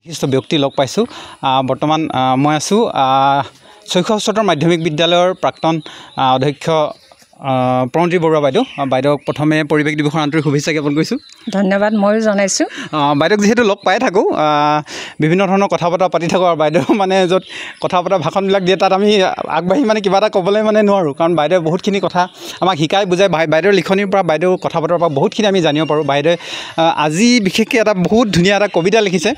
বিশিষ্ট ব্যক্তি লগ পাইছোঁ বৰ্তমান মই আছোঁ শৈশৱ উচ্চতৰ মাধ্যমিক বিদ্যালয়ৰ প্ৰাক্তন অধ্যক্ষ প্ৰণতি বৰুৱা বাইদেউক প্ৰথমে পৰিৱেশ দিৱসৰ আন্তৰিক শুভেচ্ছা জ্ঞাপন কৰিছোঁ ধন্যবাদ ময়ো জনাইছোঁ বাইদেউক যিহেতু লগ পাই থাকোঁ বিভিন্ন ধৰণৰ কথা বতৰা পাতি থাকোঁ আৰু বাইদেউ মানে য'ত কথা বতৰা ভাষণবিলাক দিয়ে তাত আমি আগবাঢ়ি মানে কিবা এটা ক'বলৈ মানে নোৱাৰোঁ কাৰণ বাইদেৱে বহুতখিনি কথা আমাক শিকাই বুজাই বাইদেউৰ লিখনিৰ পৰা বাইদেউৰ কথা বতৰাৰ পৰা বহুতখিনি আমি জানিব পাৰোঁ বাইদেৱে আজি বিশেষকৈ এটা বহুত ধুনীয়া এটা কবিতা লিখিছে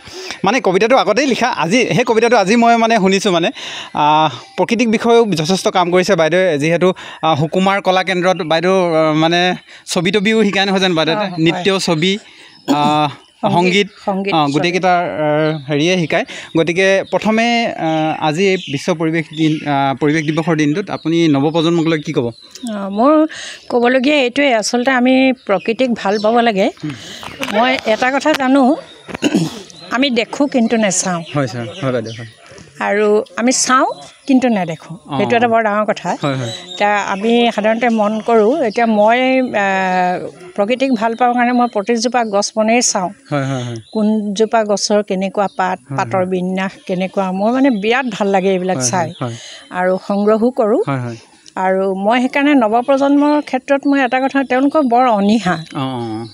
মানে কবিতাটো আগতেই লিখা আজি সেই কবিতাটো আজি মই মানে শুনিছোঁ মানে প্ৰকৃতিক বিষয়েও যথেষ্ট কাম কৰিছে বাইদেৱে যিহেতু হুকুমাৰ কলা কেন্দ্ৰত বাইদেউ মানে ছবি তবিও শিকাই নহয় জানো বাইদেউ নৃত্য ছবি সংগীত গোটেইকেইটাৰ হেৰিয়ে শিকায় গতিকে প্ৰথমে আজি এই বিশ্ব পৰিৱেশ দিৱসৰ দিনটোত আপুনি নৱপ্ৰজন্মক কি ক'ব মোৰ ক'বলগীয়া এইটোৱে আচলতে আমি প্ৰকৃতিক ভাল পাব লাগে মই এটা কথা জানো আমি দেখোঁ কিন্তু নাচাওঁ হয় ছাৰ হয় বাইদেউ হয় আৰু আমি চাওঁ কিন্তু নেদেখোঁ সেইটো এটা বৰ ডাঙৰ কথা এতিয়া আমি সাধাৰণতে মন কৰোঁ এতিয়া মই প্ৰকৃতিক ভাল পাওঁ কাৰণে মই প্ৰতিজোপা গছ বনেই চাওঁ কোনজোপা গছৰ কেনেকুৱা পাতৰ বিন্যাস কেনেকুৱা মোৰ মানে বিৰাট ভাল লাগে এইবিলাক চাই আৰু সংগ্ৰহো কৰোঁ আৰু মই সেইকাৰণে নৱপ্ৰজন্মৰ ক্ষেত্ৰত মই এটা কথা তেওঁলোকক বৰ অনীহা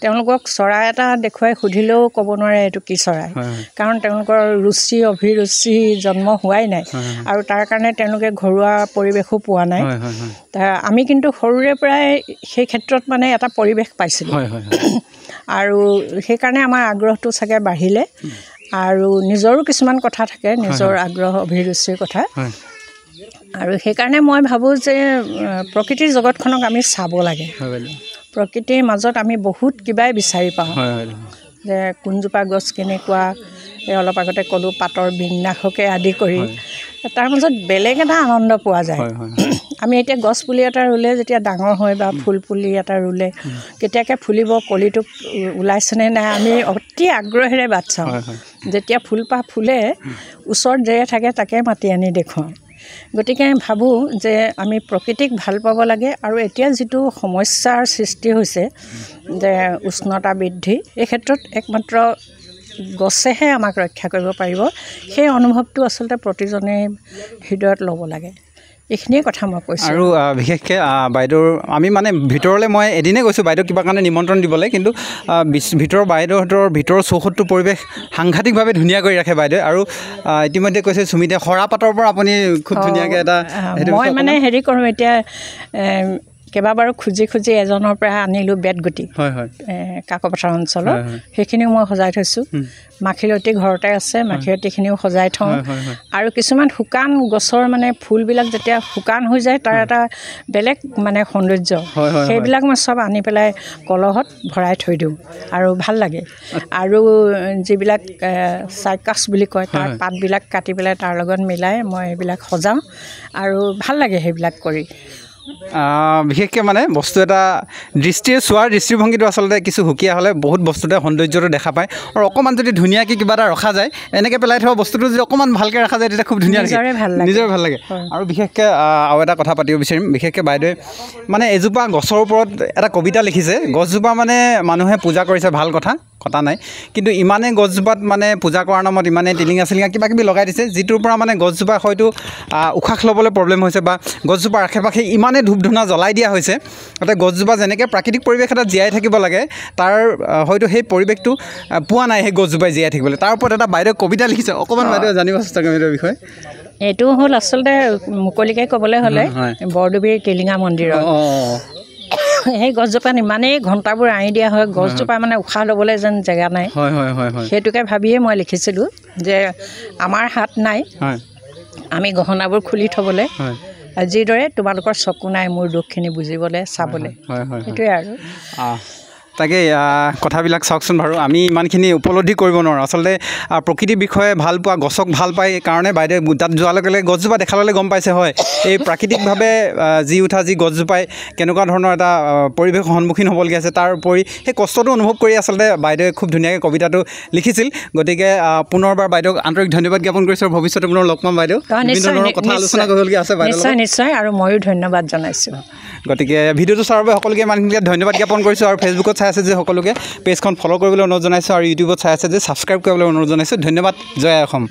তেওঁলোকক চৰাই এটা দেখুৱাই সুধিলেও ক'ব নোৱাৰে এইটো কি চৰাই কাৰণ তেওঁলোকৰ ৰুচি অভিৰুচি জন্ম হোৱাই নাই আৰু তাৰ কাৰণে তেওঁলোকে ঘৰুৱা পৰিৱেশো পোৱা নাই আমি কিন্তু সৰুৰে পৰাই সেই ক্ষেত্ৰত মানে এটা পৰিৱেশ পাইছিলোঁ আৰু সেইকাৰণে আমাৰ আগ্ৰহটো চাগে বাঢ়িলে আৰু নিজৰো কিছুমান কথা থাকে নিজৰ আগ্ৰহ অভিৰুচিৰ কথা আৰু সেইকাৰণে মই ভাবোঁ যে প্ৰকৃতিৰ জগতখনক আমি চাব লাগে প্ৰকৃতিৰ মাজত আমি বহুত কিবাই বিচাৰি পাওঁ যে কোনজোপা গছ কেনেকুৱা এই অলপ আগতে ক'লোঁ পাতৰ বিন্যাসকে আদি কৰি তাৰ মাজত বেলেগ এটা আনন্দ পোৱা যায় আমি এতিয়া গছ পুলি এটা ৰুলে যেতিয়া ডাঙৰ হয় বা ফুল পুলি এটা ৰুলে কেতিয়াকৈ ফুলিব কলিটো ওলাইছেনে নাই আমি অতি আগ্ৰহেৰে বাট চাওঁ যেতিয়া ফুলপাহ ফুলে ওচৰত যেয়ে থাকে তাকে মাতি আনি দেখুৱাওঁ গতিকে ভাবোঁ যে আমি প্ৰকৃতিক ভাল পাব লাগে আৰু এতিয়া যিটো সমস্যাৰ সৃষ্টি হৈছে যে উষ্ণতা বৃদ্ধি এই ক্ষেত্ৰত একমাত্ৰ গছেহে আমাক ৰক্ষা কৰিব পাৰিব সেই অনুভৱটো আচলতে প্ৰতিজনে হৃদয়ত ল'ব লাগে এইখিনিয়ে কথা মই কৈছোঁ আৰু বিশেষকৈ বাইদেউৰ আমি মানে ভিতৰলৈ মই এদিনে গৈছোঁ বাইদেউ কিবা কাৰণে নিমন্ত্ৰণ দিবলৈ কিন্তু বাইদেউহঁতৰ ভিতৰৰ চৌহদটো পৰিৱেশ সাংঘাতিকভাৱে ধুনীয়া কৰি ৰাখে বাইদেউ আৰু ইতিমধ্যে কৈছে সুমিতে সৰাপাতৰ পৰা আপুনি খুব ধুনীয়াকৈ এটা মই মানে হেৰি কৰোঁ এতিয়া কেইবাবাৰো খুজি এজনৰ পৰা আনিলোঁ বেতগুটি কাকপথাৰ অঞ্চলৰ সেইখিনিও মই সজাই থৈছোঁ মাখিলতী ঘৰতে আছে মাখিলতীখিনিও সজাই থওঁ আৰু কিছুমান শুকান গছৰ মানে ফুলবিলাক যেতিয়া শুকান হৈ যায় তাৰ এটা বেলেগ মানে সৌন্দৰ্য সেইবিলাক মই চব আনি পেলাই কলহত ভৰাই থৈ দিওঁ আৰু ভাল লাগে আৰু যিবিলাক চাইকাছ বুলি কয় তাৰ পাতবিলাক কাটি পেলাই তাৰ লগত মিলাই মই এইবিলাক সজাওঁ আৰু ভাল লাগে সেইবিলাক কৰি বিশেষকৈ মানে বস্তু এটা চোৱাৰ দৃষ্টিভংগীটো আচলতে কিছু সুকীয়া হ'লে বহুত বস্তুতে সৌন্দৰ্যটো দেখা পায় আৰু অকণমান যদি ধুনীয়াকৈ কিবা এটা ৰখা যায় এনেকৈ পেলাই থোৱা বস্তুটো যদি অকণমান ভালকৈ ৰখা যায় তেতিয়া খুব ধুনীয়া নিজৰে ভাল লাগে আৰু বিশেষকৈ আৰু এটা কথা পাতিব বিচাৰিম বিশেষকৈ বাইদেৱে মানে এজোপা গছৰ ওপৰত এটা কবিতা লিখিছে গছজোপা মানে মানুহে পূজা কৰিছে ভাল কথা নাই কিন্তু ইমানেই গছজোপাত মানে পূজা কৰাৰ নামত ইমানেই টিলিঙা চিলিঙা কিবা কিবি লগাই দিছে যিটোৰ পৰা মানে গছজোপা হয়তো উশাহ ল'বলৈ প্ৰব্লেম হৈছে বা গছজোপাৰ আশে পাশে ইমানেই ধূপ ধূনা জ্বলাই দিয়া হৈছে যাতে গছজোপা যেনেকৈ প্ৰাকৃতিক পৰিৱেশ এটা জীয়াই থাকিব লাগে তাৰ হয়তো সেই পৰিৱেশটো পোৱা নাই সেই গছজোপাই জীয়াই থাকিবলৈ তাৰ ওপৰত এটা বাইদেউ কবিতা লিখিছে অকণমান বাইদেউ জানিব চেষ্টা কৰিম এইটোৰ বিষয়ে এইটো হ'ল আচলতে মুকলিকৈ ক'বলৈ হ'লে বৰদুবিৰ টিলিঙা মন্দিৰৰ সেই গছজোপাত ইমানেই ঘণ্টাবোৰ আনি দিয়া হয় গছজোপা মানে উশাহ ল'বলৈ যেন জেগা নাই সেইটোকে ভাবিয়ে মই লিখিছিলোঁ যে আমাৰ হাত নাই আমি গহনাবোৰ খুলি থ'বলৈ যিদৰে তোমালোকৰ চকু নাই মোৰ দুখখিনি বুজিবলৈ চাবলৈ সেইটোৱে আৰু তাকে কথাবিলাক চাওকচোন বাৰু আমি ইমানখিনি উপলব্ধি কৰিব নোৱাৰোঁ আচলতে প্ৰকৃতিৰ বিষয়ে ভাল পোৱা গছক ভাল পায় কাৰণে বাইদেউ তাত যোৱাৰ লগে লগে গছজোপা দেখা ল'লে গম পাইছে হয় এই প্ৰাকৃতিকভাৱে যি গছজোপাই কেনেকুৱা ধৰণৰ এটা পৰিৱেশৰ সন্মুখীন হ'বলগীয়া আছে তাৰ উপৰি সেই কষ্টটো অনুভৱ কৰি আচলতে বাইদেৱে খুব ধুনীয়াকৈ কবিতাটো লিখিছিল গতিকে পুনৰবাৰ বাইদেউক আন্তৰিক ধন্যবাদ জ্ঞাপন কৰিছোঁ আৰু ভৱিষ্যতে পুনৰ লগ পাম বাইদেউ বিভিন্ন ধৰণৰ কথা আলোচনা কৰিবলগীয়া আছে নিশ্চয় আৰু ময়ো ধন্যবাদ জনাইছোঁ গতিকে ভিডিঅ'টো চোৱাৰ বাবে সকলোকে ইমানখিনি ধন্যবাদ জ্ঞাপন কৰিছোঁ আৰু ফেচবুকত চাই আছে যে সকলোকে পেজখন ফ'ল' কৰিবলৈ অনুৰোধ জনাইছোঁ আৰু ইউটিউবত চাই আছে যে ছাবস্ক্ৰাইব কৰিবলৈ অনুৰোধ জনাইছোঁ ধন্যবাদ জয় অসম